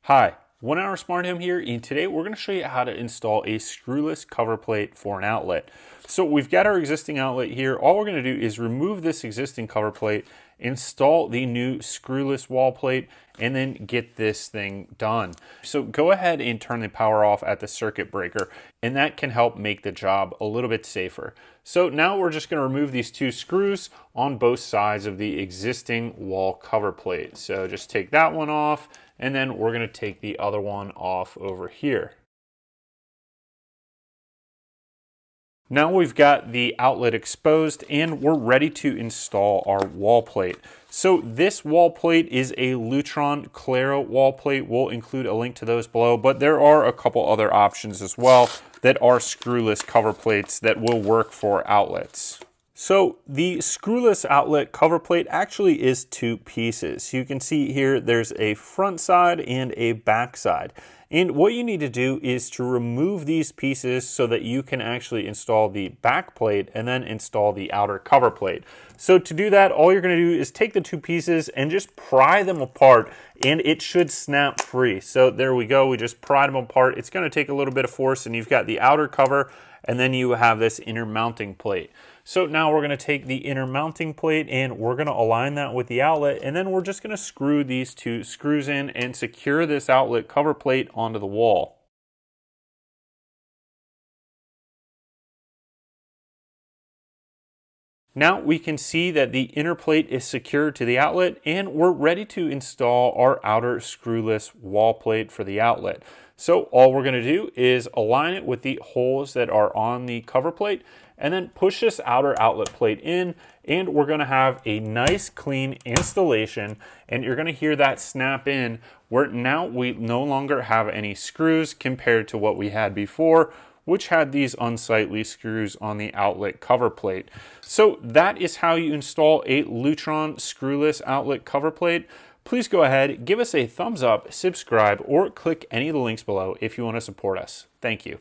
Hi, 1 Hour Smart Home here, and today we're going to show you how to install a screwless cover plate for an outlet. So we've got our existing outlet here. All we're going to do is remove this existing cover plate, install the new screwless wall plate, and then get this thing done. So go ahead and turn the power off at the circuit breaker, and that can help make the job a little bit safer. So now we're just going to remove these two screws on both sides of the existing wall cover plate. So just take that one off, and then we're going to take the other one off over here. Now we've got the outlet exposed and we're ready to install our wall plate. So this wall plate is a Lutron Claro wall plate. We'll include a link to those below, but there are a couple other options as well that are screwless cover plates that will work for outlets. So the screwless outlet cover plate actually is two pieces. You can see here there's a front side and a back side. And what you need to do is to remove these pieces so that you can actually install the back plate and then install the outer cover plate. So to do that, all you're going to do is take the two pieces and just pry them apart, and it should snap free. So there we go, we just pried them apart. It's going to take a little bit of force, and you've got the outer cover, and then you have this inner mounting plate. So now we're going to take the inner mounting plate and we're going to align that with the outlet, and then we're just going to screw these two screws in and secure this outlet cover plate onto the wall. Now we can see that the inner plate is secured to the outlet, and we're ready to install our outer screwless wall plate for the outlet. So all we're going to do is align it with the holes that are on the cover plate, and then push this outer outlet plate in, and we're going to have a nice clean installation, and you're going to hear that snap in where now we no longer have any screws compared to what we had before, which had these unsightly screws on the outlet cover plate. So that is how you install a Lutron screwless outlet cover plate. Please go ahead, give us a thumbs up, subscribe, or click any of the links below if you want to support us. Thank you.